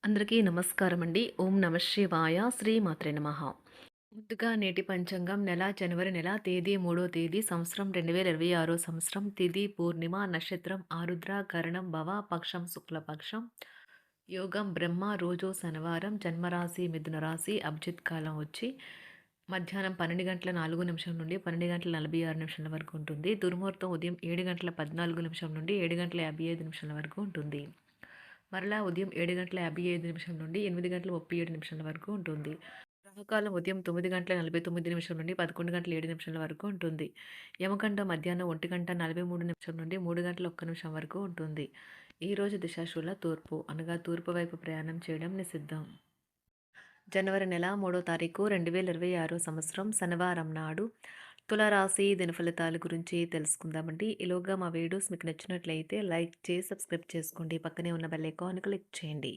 అందరికీ నమస్కారం అండి. ఓం నమ శివాయ. శ్రీమాత్రే నమః. ముందుగా నేటి పంచాంగం జనవరి నెల తేదీ 3వ తేదీ సంవత్సరం 2026 సంవత్సరం తిథి పూర్ణిమ నక్షత్రం ఆరుద్ర కరణం భవ పక్షం శుక్లపక్షం యోగం బ్రహ్మ రోజు శనివారం జన్మరాశి మిథున రాశి అభిజిత్ కాలం వచ్చి మధ్యాహ్నం 12 గంటల 4 నిమిషం నుండి 12 గంటల 46 నిమిషాల వరకు ఉంటుంది. దుర్ముహూర్తం ఉదయం 7 గంటల 14 నిమిషం నుండి 7 గంటల 55 నిమిషాల వరకు ఉంటుంది. మరలా ఉదయం 7 గంటల 55 నిమిషం నుండి 8 గంటల 37 నిమిషాల వరకు ఉంటుంది. రాహుకాలం ఉదయం 9 గంటల 49 నిమిషం నుండి 11 గంటల 7 నిమిషాల వరకు ఉంటుంది. యమగండం మధ్యాహ్నం 1 గంట 43 నిమిషం నుండి 3 గంటల 1 నిమిషం వరకు ఉంటుంది. ఈరోజు దిశాశూల తూర్పు అనగా తూర్పు వైపు ప్రయాణం చేయడం నిషిద్ధం. జనవరి నెల 3వ తారీఖు 2026 సంవత్సరం శనివారం నాడు తులారాశి దినఫలితాల గురించి తెలుసుకుందామండి. ఈలోగా మా వీడియోస్ మీకు నచ్చినట్లయితే లైక్ చేసి సబ్స్క్రైబ్ చేసుకోండి. పక్కనే ఉన్న బెల్ ఐకాన్ క్లిక్ చేయండి.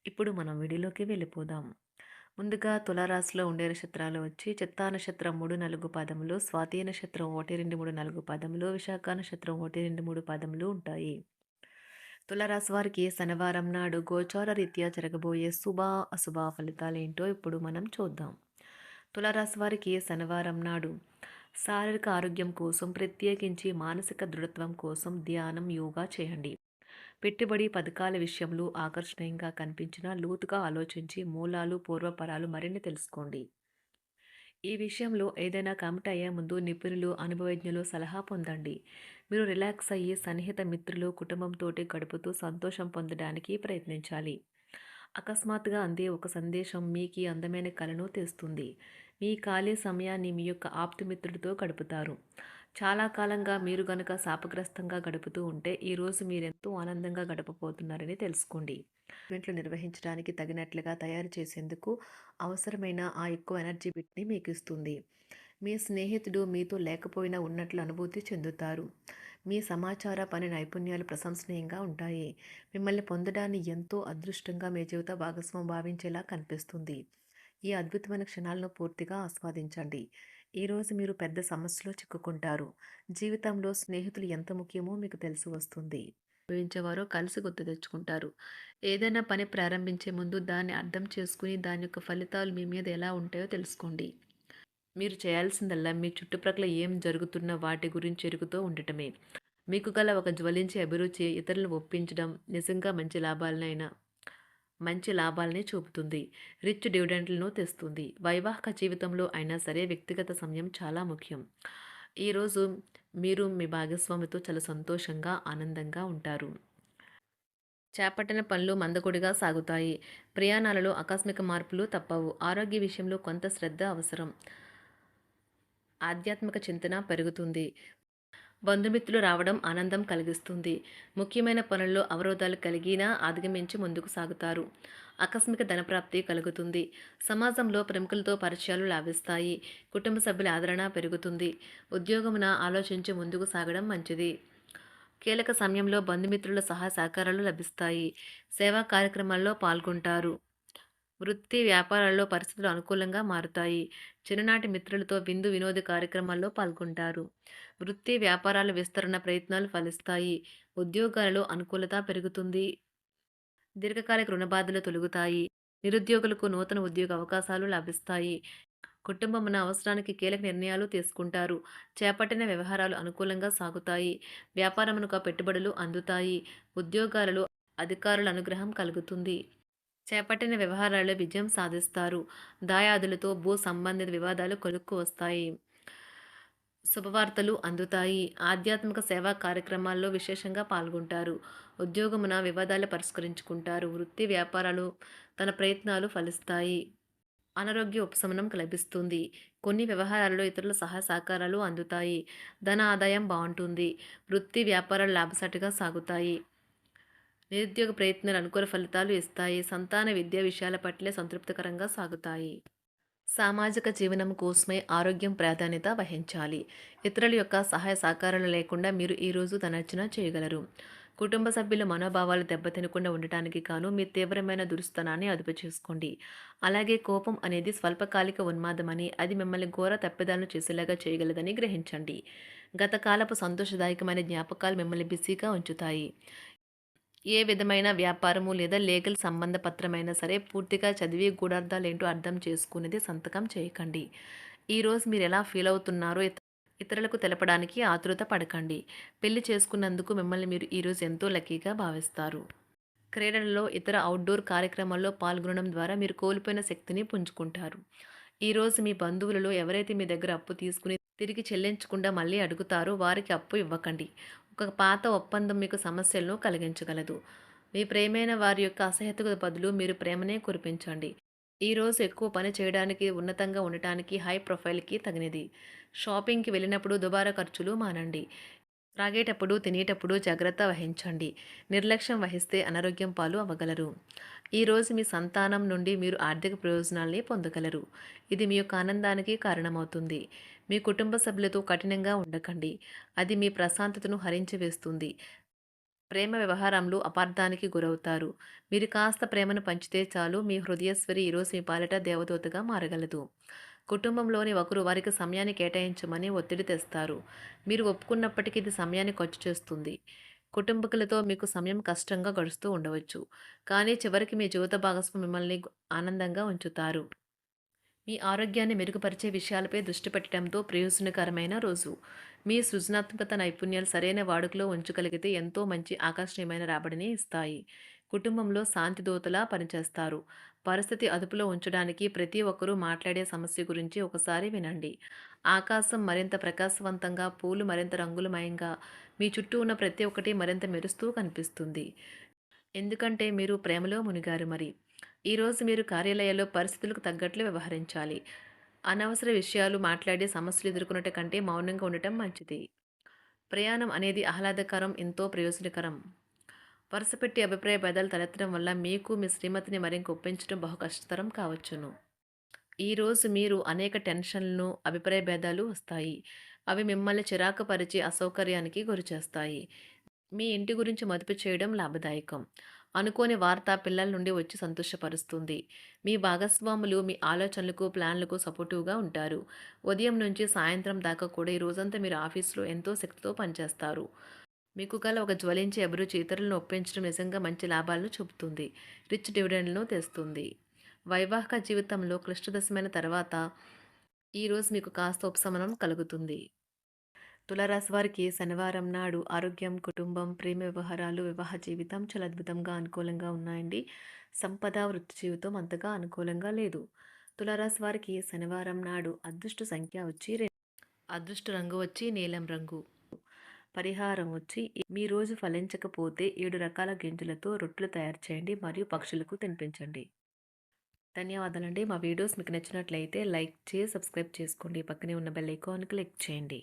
ఇప్పుడు మనం వీడియోలోకి వెళ్ళిపోదాం. ముందుగా తులారాశిలో ఉండే నక్షత్రాలు వచ్చి చిత్తా నక్షత్రం 3, 4 పాదములు, స్వాతి నక్షత్రం 1, 2, 3, 4 పాదములు, విశాఖ నక్షత్రం 1, 2, 3 పాదములు ఉంటాయి. తులారాశి వారికి శనివారం నాడు గోచార రీత్యా జరగబోయే శుభ అశుభ ఫలితాలేంటో ఇప్పుడు మనం చూద్దాం. తులారాశి వారికి శనివారం నాడు శారీరక ఆరోగ్యం కోసం ప్రత్యేకించి మానసిక దృఢత్వం కోసం ధ్యానం యోగా చేయండి. పెట్టుబడి పథకాల విషయంలో ఆకర్షణీయంగా కనిపించిన లోతుగా ఆలోచించి మూలాలు పూర్వపరాలు మరిన్ని తెలుసుకోండి. ఈ విషయంలో ఏదైనా కమిట్ అయ్యే ముందు నిపుణులు అనుభవజ్ఞులు సలహా పొందండి. మీరు రిలాక్స్ అయ్యి సన్నిహిత మిత్రులు కుటుంబంతోటి గడుపుతూ సంతోషం పొందడానికి ప్రయత్నించాలి. అకస్మాత్తుగా అందే ఒక సందేశం మీకు అందమైన కలను తెస్తుంది. మీ ఖాళీ సమయాన్ని మీ యొక్క ఆప్తమిత్రుడితో గడుపుతారు. చాలా కాలంగా మీరు గనుక శాపగ్రస్తంగా గడుపుతూ ఉంటే ఈరోజు మీరెంతో ఆనందంగా గడపబోతున్నారని తెలుసుకోండి. ఈవెంట్లు నిర్వహించడానికి తగినట్లుగా తయారు చేసేందుకు అవసరమైన ఆ ఎక్కువ ఎనర్జీ బిట్ని మీకు ఇస్తుంది. మీ స్నేహితుడు మీతో లేకపోయినా ఉన్నట్లు అనుభూతి చెందుతారు. మీ సమాచార పని నైపుణ్యాలు ప్రశంసనీయంగా ఉంటాయి. మిమ్మల్ని పొందడాన్ని ఎంతో అదృష్టంగా మీ జీవిత భాగస్వామి భావించేలా కనిపిస్తుంది. ఈ అద్భుతమైన క్షణాలను పూర్తిగా ఆస్వాదించండి. ఈరోజు మీరు పెద్ద సమస్యలో చిక్కుకుంటారు. జీవితంలో స్నేహితులు ఎంత ముఖ్యమో మీకు తెలిసి వస్తుంది. అనుభవించేవారో కలిసి గుర్తు తెచ్చుకుంటారు. ఏదైనా పని ప్రారంభించే ముందు దాన్ని అర్థం చేసుకుని దాని యొక్క ఫలితాలు మీ మీద ఎలా ఉంటాయో తెలుసుకోండి. మీరు చేయాల్సిందల్లా మీ చుట్టుప్రక్కల ఏం జరుగుతున్న వాటి గురించి ఎరుగుతూ ఉండటమే. మీకు గల ఒక జ్వలించే అభిరుచి ఇతరులను ఒప్పించడం నిజంగా మంచి లాభాలని చూపుతుంది. రిచ్ డివిడెండ్లను తెస్తుంది. వైవాహిక జీవితంలో అయినా సరే వ్యక్తిగత సమయం చాలా ముఖ్యం. ఈరోజు మీరు మీ భాగస్వామితో చాలా సంతోషంగా ఆనందంగా ఉంటారు. చేపట్టిన పనులు మందకొడిగా సాగుతాయి. ప్రయాణాలలో ఆకస్మిక మార్పులు తప్పవు. ఆరోగ్య విషయంలో కొంత శ్రద్ధ అవసరం. ఆధ్యాత్మిక చింతన పెరుగుతుంది. బంధుమిత్రులు రావడం ఆనందం కలిగిస్తుంది. ముఖ్యమైన పనుల్లో అవరోధాలు కలిగినా అధిగమించి ముందుకు సాగుతారు. ఆకస్మిక ధనప్రాప్తి కలుగుతుంది. సమాజంలో ప్రముఖులతో పరిచయాలు లాభిస్తాయి. కుటుంబ సభ్యుల ఆదరణ పెరుగుతుంది. ఉద్యోగమున ఆలోచించి ముందుకు సాగడం మంచిది. కీలక సమయంలో బంధుమిత్రుల సహాయ సహకారాలు లభిస్తాయి. సేవా కార్యక్రమాల్లో పాల్గొంటారు. వృత్తి వ్యాపారాల్లో పరిస్థితులు అనుకూలంగా మారుతాయి. చిన్ననాటి మిత్రులతో విందు వినోద కార్యక్రమాల్లో పాల్గొంటారు. వృత్తి వ్యాపారాల విస్తరణ ప్రయత్నాలు ఫలిస్తాయి. ఉద్యోగాలలో అనుకూలత పెరుగుతుంది. దీర్ఘకాలిక రుణ బాధలు తొలగుతాయి. నిరుద్యోగులకు నూతన ఉద్యోగ అవకాశాలు లభిస్తాయి. కుటుంబమున అవసరానికి కీలక నిర్ణయాలు తీసుకుంటారు. చేపట్టిన వ్యవహారాలు అనుకూలంగా సాగుతాయి. వ్యాపారమునకు పెట్టుబడులు అందుతాయి. ఉద్యోగాలలో అధికారుల అనుగ్రహం కలుగుతుంది. చేపట్టిన వ్యవహారాల్లో విజయం సాధిస్తారు. దాయాదులతో భూ సంబంధిత వివాదాలు కొలుక్కు వస్తాయి. శుభవార్తలు అందుతాయి. ఆధ్యాత్మిక సేవా కార్యక్రమాల్లో విశేషంగా పాల్గొంటారు. ఉద్యోగమున వివాదాలు పరిష్కరించుకుంటారు. వృత్తి వ్యాపారాలు తన ప్రయత్నాలు ఫలిస్తాయి. అనారోగ్య ఉపశమనం లభిస్తుంది. కొన్ని వ్యవహారాల్లో ఇతరుల సహాయ సహకారాలు అందుతాయి. ధన ఆదాయం బాగుంటుంది. వృత్తి వ్యాపారాలు లాభసాటిగా సాగుతాయి. నిరుద్యోగ ప్రయత్నాలు అనుకూల ఫలితాలు ఇస్తాయి. సంతాన విద్యా విషయాల పట్లే సంతృప్తికరంగా సాగుతాయి. సామాజిక జీవనం కోసమే ఆరోగ్యం ప్రాధాన్యత వహించాలి. ఇతరుల యొక్క సహాయ సహకారాలు లేకుండా మీరు ఈరోజు ధనార్జన చేయగలరు. కుటుంబ సభ్యుల మనోభావాలు దెబ్బతినకుండా ఉండటానికి గాను మీ తీవ్రమైన దురుస్తనాన్ని అదుపు చేసుకోండి. అలాగే కోపం అనేది స్వల్పకాలిక ఉన్మాదమని, అది మిమ్మల్ని ఘోర తప్పిదాలను చేసేలాగా చేయగలదని గ్రహించండి. గత కాలపు సంతోషదాయకమైన జ్ఞాపకాలు మిమ్మల్ని బిజీగా ఉంచుతాయి. ఏ విధమైన వ్యాపారము లేదా లీగల్ సంబంధ పత్రమైనా సరే పూర్తిగా చదివి గూఢార్థాలేంటో అర్థం చేసుకునేది సంతకం చేయకండి. ఈరోజు మీరెలా ఫీల్ అవుతున్నారో ఇతరులకు తెలపడానికి ఆతురత పడకండి. పెళ్లి చేసుకున్నందుకు మిమ్మల్ని మీరు ఈరోజు ఎంతో లక్కీగా భావిస్తారు. క్రీడలలో ఇతర అవుట్‌డోర్ కార్యక్రమాల్లో పాల్గొనడం ద్వారా మీరు కోల్పోయిన శక్తిని పుంజుకుంటారు. ఈరోజు మీ బంధువులలో ఎవరైతే మీ దగ్గర అప్పు తీసుకుని తిరిగి చెల్లించకుండా మళ్ళీ అడుగుతారో వారికి అప్పు ఇవ్వకండి. ఒక పాత ఒప్పందం మీకు సమస్యలను కలిగించగలదు. మీ ప్రియమైన వారి యొక్క అసహ్యతకు బదులు మీరు ప్రేమనే కురిపించండి. ఈరోజు ఎక్కువ పని చేయడానికి, ఉన్నతంగా ఉండటానికి, హై ప్రొఫైల్‌కి తగినది. షాపింగ్‌కి వెళ్ళినప్పుడు దుబారా ఖర్చులు మానండి. త్రాగేటప్పుడు, తినేటప్పుడు జాగ్రత్త వహించండి. నిర్లక్ష్యం వహిస్తే అనారోగ్యం పాలు అవ్వగలరు. ఈరోజు మీ సంతానం నుండి మీరు ఆర్థిక ప్రయోజనాల్ని పొందగలరు. ఇది మీ యొక్క ఆనందానికి కారణమవుతుంది. మీ కుటుంబ సభ్యులతో కఠినంగా ఉండకండి. అది మీ ప్రశాంతతను హరించి వేస్తుంది. ప్రేమ వ్యవహారంలో అపార్థానికి గురవుతారు. మీరు కాస్త ప్రేమను పంచితే చాలు మీ హృదయస్వరి ఈరోజు మీ పాలిట దేవదూతగా మారగలదు. కుటుంబంలోని ఒకరు వారికి సమయాన్ని కేటాయించమని ఒత్తిడి తెస్తారు. మీరు ఒప్పుకున్నప్పటికీ ఇది సమయాన్ని ఖర్చు చేస్తుంది. కుటుంబకులతో మీకు సమయం కష్టంగా గడుస్తూ ఉండవచ్చు. కానీ చివరికి మీ జీవిత భాగస్వామి మిమ్మల్ని ఆనందంగా ఉంచుతారు. మీ ఆరోగ్యాన్ని మెరుగుపరిచే విషయాలపై దృష్టి పెట్టడంతో ప్రయోజనకరమైన రోజు. మీ సృజనాత్మకత నైపుణ్యాలు సరైన వాడుకలో ఉంచగలిగితే ఎంతో మంచి ఆకర్షణీయమైన రాబడిని ఇస్తాయి. కుటుంబంలో శాంతి దూతలా పనిచేస్తారు. పరిస్థితి అదుపులో ఉంచడానికి ప్రతి ఒక్కరూ మాట్లాడే సమస్య గురించి ఒకసారి వినండి. ఆకాశం మరింత ప్రకాశవంతంగా, పూలు మరింత రంగులమయంగా, మీ చుట్టూ ఉన్న ప్రతి ఒక్కటి మరింత మెరుస్తూ కనిపిస్తుంది. ఎందుకంటే మీరు ప్రేమలో మునిగారు మరి. ఈరోజు మీరు కార్యాలయాల్లో పరిస్థితులకు తగ్గట్లు వ్యవహరించాలి. అనవసర విషయాలు మాట్లాడి సమస్యలు ఎదుర్కొనట కంటే మౌనంగా ఉండటం మంచిది. ప్రయాణం అనేది ఆహ్లాదకరం, ఎంతో ప్రయోజనకరం. వరుసపెట్టి అభిప్రాయ భేదాలు తలెత్తడం వల్ల మీకు మీ శ్రీమతిని మరింక ఒప్పించడం బహు కష్టతరం కావచ్చును. ఈరోజు మీరు అనేక టెన్షన్లను, అభిప్రాయ భేదాలు వస్తాయి. అవి మిమ్మల్ని చిరాకు పరిచి అసౌకర్యానికి గురిచేస్తాయి. మీ ఇంటి గురించి మదుపు చేయడం లాభదాయకం. అనుకోని వార్త పిల్లల నుండి వచ్చి సంతోషపరుస్తుంది. మీ భాగస్వాములు మీ ఆలోచనలకు, ప్లాన్లకు సపోర్టివ్‌గా ఉంటారు. ఉదయం నుంచి సాయంత్రం దాకా కూడా ఈ రోజంతా మీరు ఆఫీస్‌లో ఎంతో శక్తితో పనిచేస్తారు. మీకు గల ఒక జ్వలించే అభిరుచి ఇతరులను ఒప్పించడం నిజంగా మంచి లాభాలను చూపుతుంది. రిచ్ డివిడెండ్‌లను తెస్తుంది. వైవాహిక జీవితంలో క్లిష్టదశమైన తర్వాత ఈరోజు మీకు కాస్త ఉపశమనం కలుగుతుంది. తులారాశి వారికి శనివారం నాడు ఆరోగ్యం, కుటుంబం, ప్రేమ వ్యవహారాలు, వివాహ జీవితం చాలా అద్భుతంగా అనుకూలంగా ఉన్నాయండి. సంపద, వృత్తి జీవితం అంతగా అనుకూలంగా లేదు. తులారాశి వారికి శనివారం నాడు అదృష్ట సంఖ్య వచ్చి అదృష్ట రంగు వచ్చి నీలం రంగు. పరిహారం వచ్చి మీ రోజు ఫలించకపోతే 7 రకాల గింజలతో రొట్టెలు తయారు చేయండి మరియు పక్షులకు తినిపించండి. ధన్యవాదాలండి. మా వీడియోస్ మీకు నచ్చినట్లయితే లైక్ చేసి సబ్స్క్రైబ్ చేసుకోండి. పక్కనే ఉన్న బెల్ ఐకాన్ క్లిక్ చేయండి.